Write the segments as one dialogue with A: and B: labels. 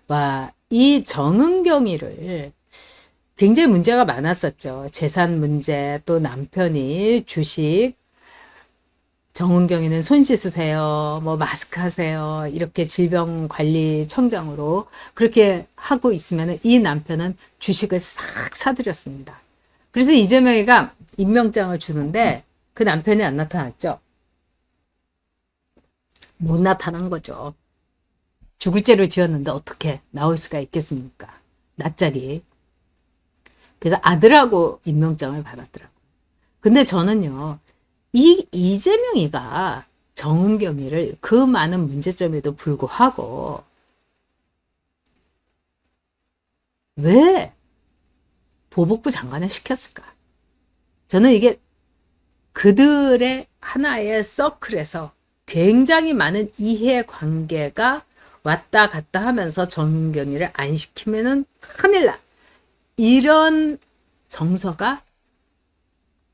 A: 와, 이 정은경이를 굉장히 문제가 많았었죠. 재산 문제, 또 남편이 주식, 정은경이는 손 씻으세요, 뭐 마스크 하세요, 이렇게 질병관리청장으로 그렇게 하고 있으면 이 남편은 주식을 싹 사들였습니다. 그래서 이재명이가 임명장을 주는데 그 남편이 안 나타났죠. 못 나타난 거죠. 죽을 죄를 지었는데 어떻게 나올 수가 있겠습니까? 낯짝이. 그래서 아들하고 임명장을 받았더라고요. 근데 저는요, 이 이재명이가 정은경이를 그 많은 문제점에도 불구하고 왜 보복부 장관을 시켰을까? 저는 이게 그들의 하나의 서클에서 굉장히 많은 이해관계가 왔다 갔다 하면서 정은경이를 안 시키면은 큰일 나. 이런 정서가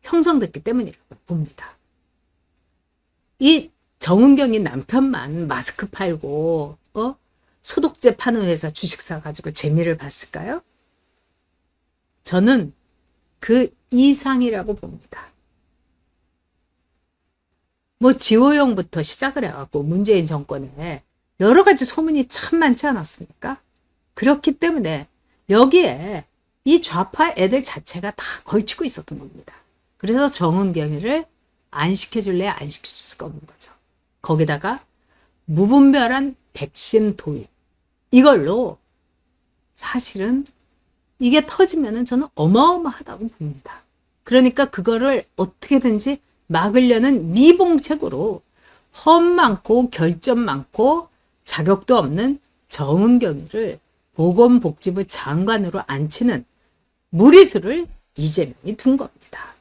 A: 형성됐기 때문이라고 봅니다. 이 정은경이 남편만 마스크 팔고 소독제 파는 회사 주식 사가지고 재미를 봤을까요? 저는 그 이상이라고 봅니다. 뭐 지호영부터 시작을 해갖고 문재인 정권에 여러 가지 소문이 참 많지 않았습니까? 그렇기 때문에 여기에 이 좌파 애들 자체가 다 걸치고 있었던 겁니다. 그래서 정은경이를 안 시켜줄래 안 시켜줄 수가 없는 거죠. 거기다가 무분별한 백신 도입. 이걸로 사실은 이게 터지면은 저는 어마어마하다고 봅니다. 그러니까 그거를 어떻게든지 막으려는 미봉책으로 험 많고 결점 많고 자격도 없는 정은경이를 보건복지부 장관으로 앉히는 무리수를 이재명이 둔 겁니다.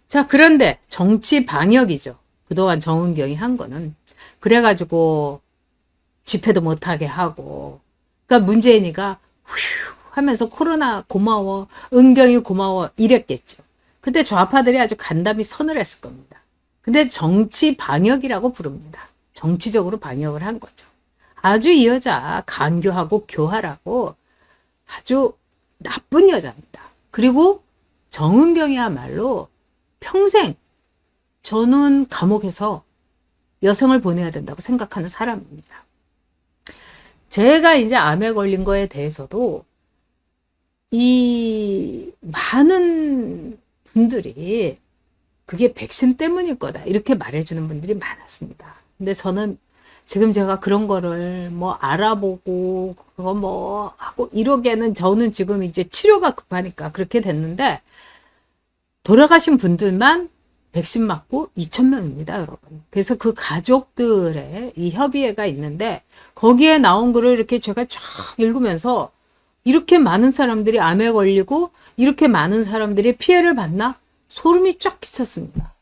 A: 자, 그런데 정치 방역이죠. 그동안 정은경이 한 거는. 그래가지고 집회도 못하게 하고, 그러니까 문재인이가 휴 하면서 코로나 고마워, 은경이 고마워 이랬겠죠. 근데 좌파들이 아주 간담이 서늘했을 겁니다. 근데 정치 방역이라고 부릅니다. 정치적으로 방역을 한 거죠. 아주 이 여자 간교하고 교활하고 아주 나쁜 여자입니다. 그리고 정은경이야말로 평생 저는 감옥에서 여성을 보내야 된다고 생각하는 사람입니다. 제가 이제 암에 걸린 거에 대해서도 이 많은 분들이 그게 백신 때문일 거다 이렇게 말해주는 분들이 많았습니다. 근데 저는 지금 제가 그런 거를 뭐 알아보고 그거 뭐 하고 이러기에는 저는 지금 이제 치료가 급하니까 그렇게 됐는데 돌아가신 분들만 백신 맞고 2,000명입니다, 여러분. 그래서 그 가족들의 이 협의회가 있는데 거기에 나온 글을 이렇게 제가 쫙 읽으면서 이렇게 많은 사람들이 암에 걸리고 이렇게 많은 사람들이 피해를 받나? 소름이 쫙 끼쳤습니다.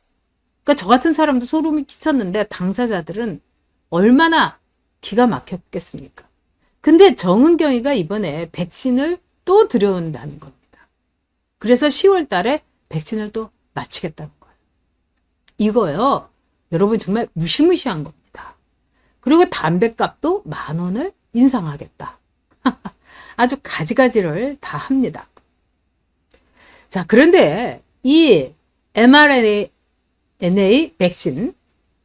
A: 그러니까 저 같은 사람도 소름이 끼쳤는데 당사자들은 얼마나 기가 막혔겠습니까? 근데 정은경이가 이번에 백신을 또 들여온다는 겁니다. 그래서 10월 달에 백신을 또 맞히겠다는 거예요. 이거요. 여러분 정말 무시무시한 겁니다. 그리고 담배값도 10,000원을 인상하겠다. 아주 가지가지를 다 합니다. 자, 그런데 이 mRNA 백신,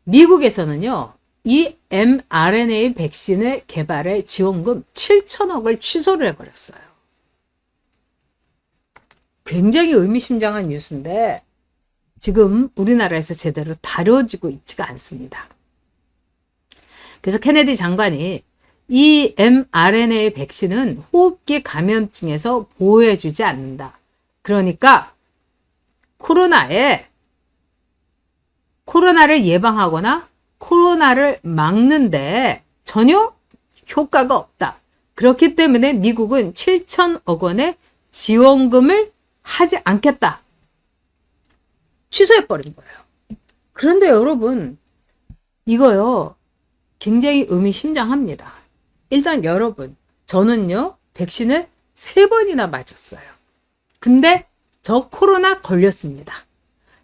A: 미국에서는요, 이 mRNA 백신을 개발해 지원금 7천억을 취소를 해버렸어요. 굉장히 의미심장한 뉴스인데 지금 우리나라에서 제대로 다뤄지고 있지가 않습니다. 그래서 케네디 장관이 이 mRNA 백신은 호흡기 감염증에서 보호해주지 않는다. 그러니까 코로나를 예방하거나 코로나를 막는데 전혀 효과가 없다. 그렇기 때문에 미국은 7천억 원의 지원금을 하지 않겠다. 취소해버린 거예요. 그런데 여러분, 이거요, 굉장히 의미심장합니다. 일단 여러분, 저는요, 백신을 3번이나 맞았어요. 근데 저 코로나 걸렸습니다.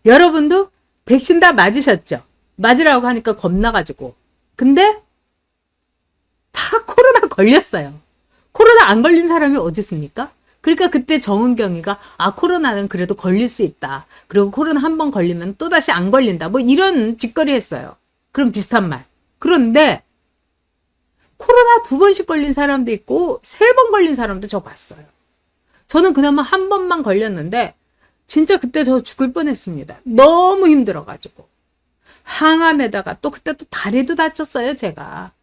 A: 여러분도 백신 다 맞으셨죠? 맞으라고 하니까 겁나가지고. 근데 다 코로나 걸렸어요. 코로나 안 걸린 사람이 어디 있습니까? 그러니까 그때 정은경이가 코로나는 그래도 걸릴 수 있다. 그리고 코로나 한 번 걸리면 또다시 안 걸린다. 뭐 이런 짓거리 했어요. 그럼 비슷한 말. 그런데 코로나 2번씩 걸린 사람도 있고 3번 걸린 사람도 저 봤어요. 저는 그나마 한 번만 걸렸는데 진짜 그때 저 죽을 뻔했습니다. 너무 힘들어가지고. 항암에다가 또 그때 또 다리도 다쳤어요, 제가.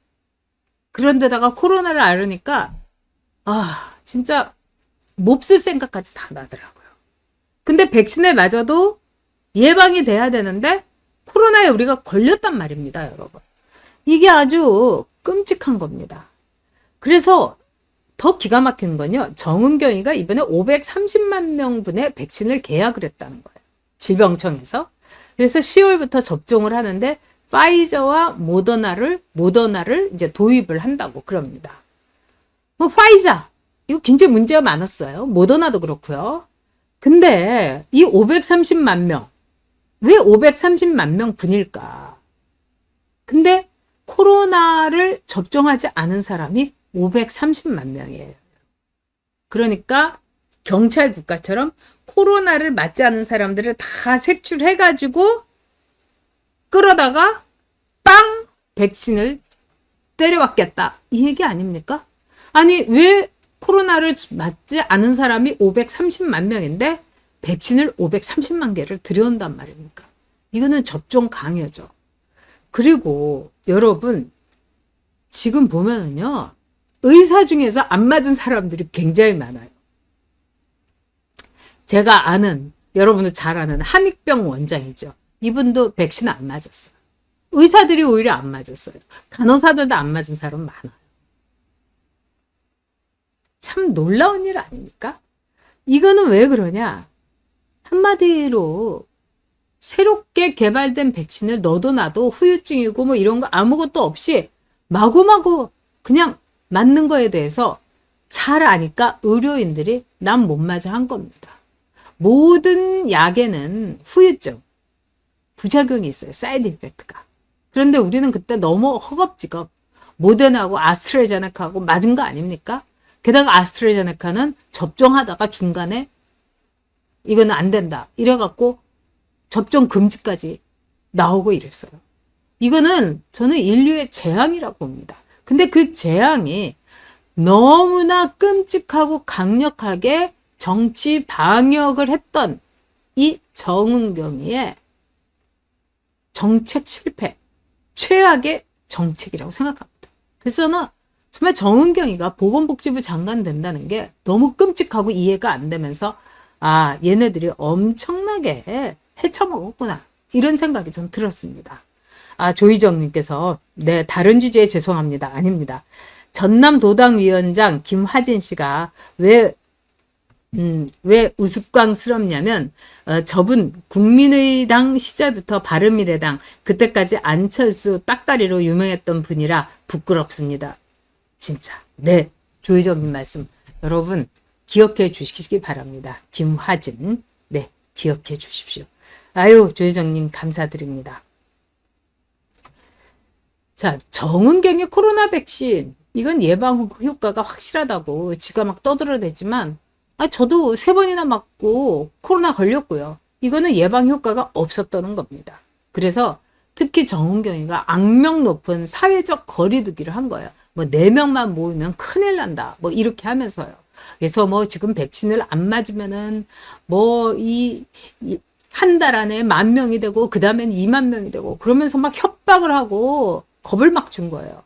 A: 그런데다가 코로나를 앓으니까 진짜 몹쓸 생각까지 다 나더라고요. 근데 백신에 맞아도 예방이 돼야 되는데 코로나에 우리가 걸렸단 말입니다, 여러분. 이게 아주 끔찍한 겁니다. 그래서 더 기가 막힌 건요. 정은경이가 이번에 530만 명분의 백신을 계약을 했다는 거예요. 질병청에서. 그래서 10월부터 접종을 하는데 파이저와 모더나를 이제 도입을 한다고 그럽니다. 뭐 파이자 이거 굉장히 문제가 많았어요. 모더나도 그렇고요. 근데 이 530만 명, 왜 530만 명 분일까? 근데 코로나를 접종하지 않은 사람이 530만 명이에요. 그러니까 경찰 국가처럼 코로나를 맞지 않은 사람들을 다 색출해가지고 끌어다가 빵! 백신을 때려왔겠다. 이 얘기 아닙니까? 아니 왜 코로나를 맞지 않은 사람이 530만 명인데 백신을 530만 개를 들여온단 말입니까? 이거는 접종 강요죠. 그리고 여러분 지금 보면은요. 의사 중에서 안 맞은 사람들이 굉장히 많아요. 제가 아는 여러분도 잘 아는 함익병 원장이죠. 이분도 백신 안 맞았어요. 의사들이 오히려 안 맞았어요. 간호사들도 안 맞은 사람 많아요. 참 놀라운 일 아닙니까? 이거는 왜 그러냐? 한마디로 새롭게 개발된 백신을 너도 나도 후유증이고 뭐 이런 거 아무것도 없이 마구마구 그냥 맞는 거에 대해서 잘 아니까 의료인들이 난 못 맞아 한 겁니다. 모든 약에는 후유증, 부작용이 있어요. 사이드 이펙트가. 그런데 우리는 그때 너무 허겁지겁 모데나하고 아스트라제네카하고 맞은 거 아닙니까? 게다가 아스트라제네카는 접종하다가 중간에 이거는 안 된다. 이래갖고 접종 금지까지 나오고 이랬어요. 이거는 저는 인류의 재앙이라고 봅니다. 근데 그 재앙이 너무나 끔찍하고 강력하게 정치 방역을 했던 이 정은경이의 정책 실패, 최악의 정책이라고 생각합니다. 그래서 저는 정말 정은경이가 보건복지부 장관 된다는 게 너무 끔찍하고 이해가 안 되면서 얘네들이 엄청나게 헤쳐먹었구나 이런 생각이 전 들었습니다. 조희정님께서 네 다른 주제에 죄송합니다. 아닙니다. 전남도당위원장 김화진 씨가 왜 우스꽝스럽냐면 저분 국민의당 시절부터 바른미래당 그때까지 안철수 따까리로 유명했던 분이라 부끄럽습니다. 진짜 네 조희정님 말씀 여러분 기억해 주시기 바랍니다. 김화진 네 기억해 주십시오. 조희정님 감사드립니다. 자, 정은경의 코로나 백신 이건 예방 효과가 확실하다고 지가 막 떠들어대지만 저도 3번이나 맞고 코로나 걸렸고요. 이거는 예방 효과가 없었다는 겁니다. 그래서 특히 정은경이가 악명 높은 사회적 거리두기를 한 거예요. 뭐 4명만 모이면 큰일 난다. 뭐 이렇게 하면서요. 그래서 뭐 지금 백신을 안 맞으면은 뭐 한 달 안에 10,000명이 되고 그 다음엔 20,000명이 되고 그러면서 막 협박을 하고 겁을 막 준 거예요.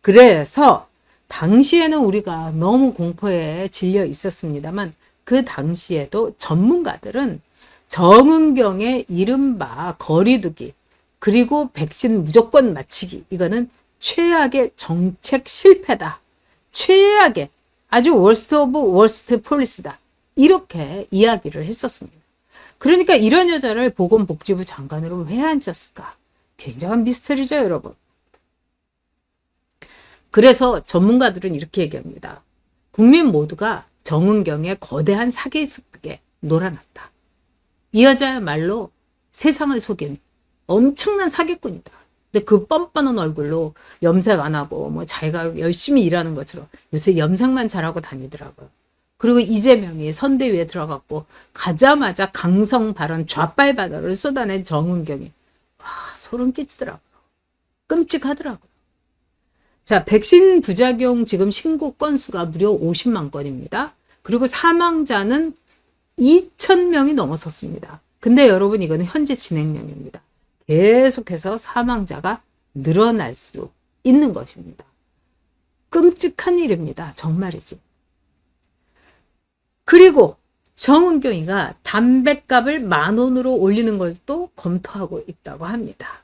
A: 그래서 당시에는 우리가 너무 공포에 질려 있었습니다만 그 당시에도 전문가들은 정은경의 이른바 거리두기 그리고 백신 무조건 맞히기 이거는 최악의 정책 실패다. 최악의 아주 월스트 오브 월스트 폴리스다. 이렇게 이야기를 했었습니다. 그러니까 이런 여자를 보건복지부 장관으로 왜 앉혔을까? 굉장한 미스터리죠, 여러분. 그래서 전문가들은 이렇게 얘기합니다. 국민 모두가 정은경의 거대한 사기 습격에 놀아났다. 이 여자야말로 세상을 속인 엄청난 사기꾼이다. 근데 그 뻔뻔한 얼굴로 염색 안 하고 뭐 자기가 열심히 일하는 것처럼 요새 염색만 잘하고 다니더라고요. 그리고 이재명이 선대위에 들어갔고 가자마자 강성 발언 좌빨 발언을 쏟아낸 정은경이 와 소름 끼치더라고요. 끔찍하더라고요. 자, 백신 부작용 지금 신고 건수가 무려 50만 건입니다. 그리고 사망자는 2,000명이 넘어섰습니다. 근데 여러분 이거는 현재 진행형입니다. 계속해서 사망자가 늘어날 수 있는 것입니다. 끔찍한 일입니다. 정말이지. 그리고 정은경이가 담뱃값을 10,000원으로 올리는 걸 또 검토하고 있다고 합니다.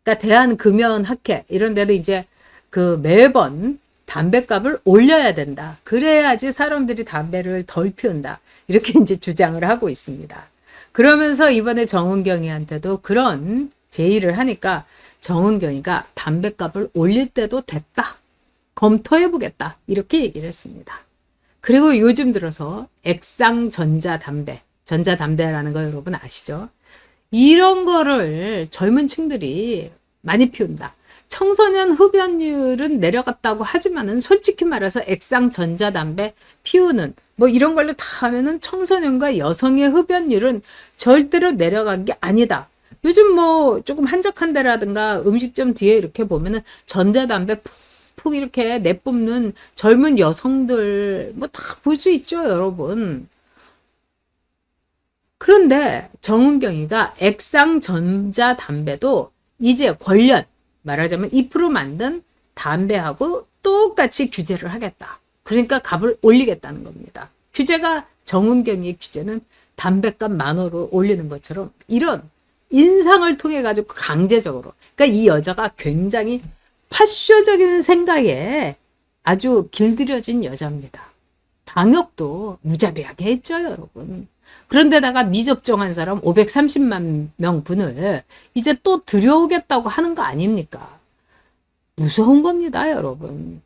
A: 그러니까 대한금연학회 이런 데도 이제 그 매번 담뱃값을 올려야 된다. 그래야지 사람들이 담배를 덜 피운다. 이렇게 이제 주장을 하고 있습니다. 그러면서 이번에 정은경이한테도 그런 제의를 하니까 정은경이가 담뱃값을 올릴 때도 됐다. 검토해보겠다. 이렇게 얘기를 했습니다. 그리고 요즘 들어서 액상 전자담배, 전자담배라는 거 여러분 아시죠? 이런 거를 젊은 층들이 많이 피운다. 청소년 흡연율은 내려갔다고 하지만은 솔직히 말해서 액상 전자담배 피우는 뭐 이런 걸로 다 하면은 청소년과 여성의 흡연율은 절대로 내려간 게 아니다. 요즘 뭐 조금 한적한 데라든가 음식점 뒤에 이렇게 보면은 전자담배 푹푹 이렇게 내뿜는 젊은 여성들 뭐 다 볼 수 있죠, 여러분. 그런데 정은경이가 액상 전자담배도 이제 관련 말하자면 2% 만든 담배하고 똑같이 규제를 하겠다. 그러니까 값을 올리겠다는 겁니다. 규제가 정은경의 규제는 담배값 10,000원으로 올리는 것처럼 이런 인상을 통해 가지고 강제적으로 그러니까 이 여자가 굉장히 파쇼적인 생각에 아주 길들여진 여자입니다. 방역도 무자비하게 했죠, 여러분. 그런데다가 미접종한 사람 530만 명분을 이제 또 들여오겠다고 하는 거 아닙니까? 무서운 겁니다, 여러분.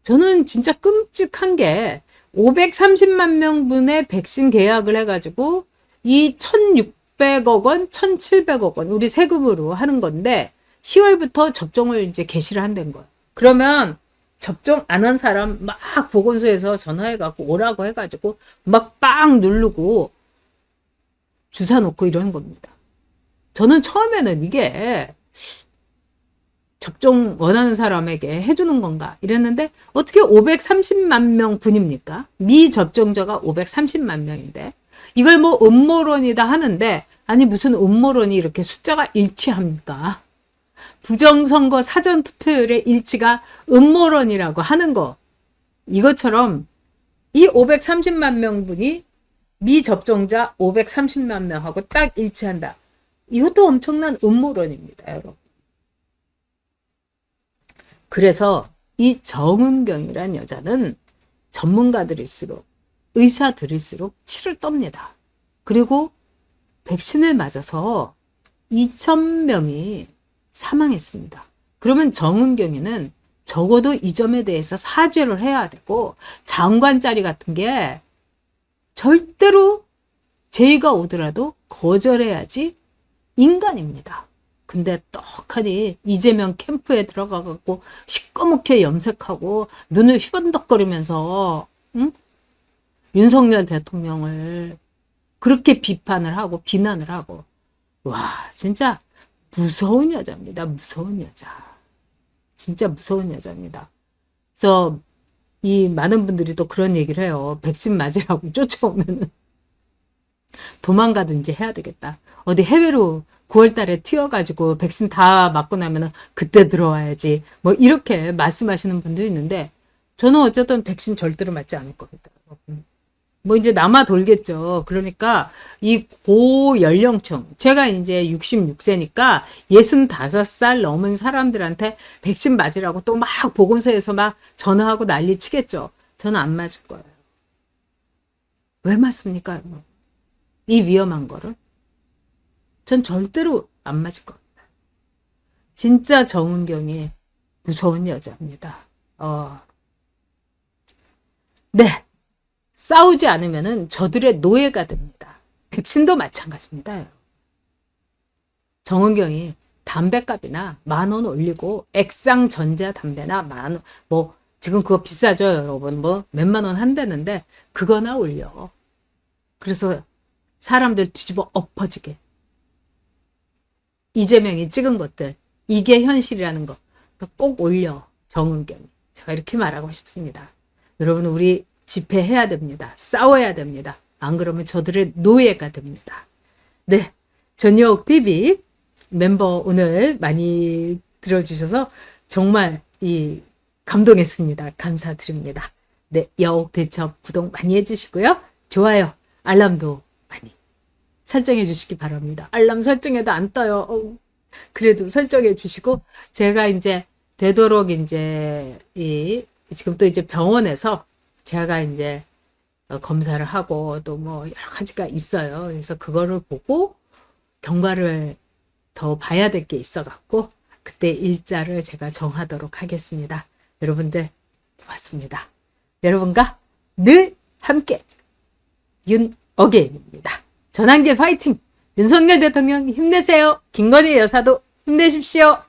A: 저는 진짜 끔찍한 게 530만 명분의 백신 계약을 해가지고 이 1,600억 원, 1,700억 원 우리 세금으로 하는 건데 10월부터 접종을 이제 개시를 한다는 거예요. 그러면 접종 안 한 사람 막 보건소에서 전화해갖고 오라고 해가지고 막 빵 누르고 주사 놓고 이러는 겁니다. 저는 처음에는 이게 접종 원하는 사람에게 해주는 건가 이랬는데 어떻게 530만 명 분입니까? 미접종자가 530만 명인데 이걸 뭐 음모론이다 하는데 아니 무슨 음모론이 이렇게 숫자가 일치합니까? 부정선거 사전투표율의 일치가 음모론이라고 하는 거 이것처럼 이 530만 명분이 미접종자 530만 명하고 딱 일치한다. 이것도 엄청난 음모론입니다, 여러분. 그래서 이 정은경이란 여자는 전문가들일수록 의사들일수록 치를 떱니다. 그리고 백신을 맞아서 2,000명이 사망했습니다. 그러면 정은경이는 적어도 이 점에 대해서 사죄를 해야 되고 장관 자리 같은 게 절대로 제의가 오더라도 거절해야지 인간입니다. 근데 떡하니 이재명 캠프에 들어가갖고 시꺼멓게 염색하고 눈을 휘번덕거리면서 응? 윤석열 대통령을 그렇게 비판을 하고 비난을 하고 와 진짜 무서운 여자입니다. 무서운 여자. 진짜 무서운 여자입니다. 그래서 이 많은 분들이 또 그런 얘기를 해요. 백신 맞으라고 쫓아오면은 도망가든지 해야 되겠다. 어디 해외로 9월 달에 튀어가지고 백신 다 맞고 나면은 그때 들어와야지. 뭐 이렇게 말씀하시는 분도 있는데 저는 어쨌든 백신 절대로 맞지 않을 겁니다. 뭐 이제 남아 돌겠죠. 그러니까 이 고연령층, 제가 이제 66세니까 65살 넘은 사람들한테 백신 맞으라고 또 막 보건소에서 막 전화하고 난리 치겠죠. 저는 안 맞을 거예요. 왜 맞습니까? 이 위험한 거를? 전 절대로 안 맞을 겁니다. 진짜 정은경이 무서운 여자입니다. 네. 싸우지 않으면은 저들의 노예가 됩니다. 백신도 마찬가지입니다. 정은경이 담배값이나 10,000원 올리고 액상 전자담배나 10,000원 뭐 지금 그거 비싸죠 여러분. 뭐 몇만 원 한다는데 그거나 올려. 그래서 사람들 뒤집어 엎어지게. 이재명이 찍은 것들 이게 현실이라는 거 꼭 올려. 정은경이. 제가 이렇게 말하고 싶습니다. 여러분 우리 집회해야 됩니다. 싸워야 됩니다. 안 그러면 저들의 노예가 됩니다. 네, 전역 TV 멤버 오늘 많이 들어주셔서 정말 감동했습니다. 감사드립니다. 네, 여옥 대첩 구독 많이 해주시고요. 좋아요, 알람도 많이 설정해 주시기 바랍니다. 알람 설정해도 안 떠요. 그래도 설정해 주시고 제가 이제 되도록 이제 지금 또 이제 병원에서 제가 이제 검사를 하고 또 뭐 여러 가지가 있어요. 그래서 그거를 보고 경과를 더 봐야 될 게 있어 갖고 그때 일자를 제가 정하도록 하겠습니다. 여러분들 고맙습니다. 여러분과 늘 함께 윤어게인입니다. 전환길 파이팅! 윤석열 대통령 힘내세요. 김건희 여사도 힘내십시오.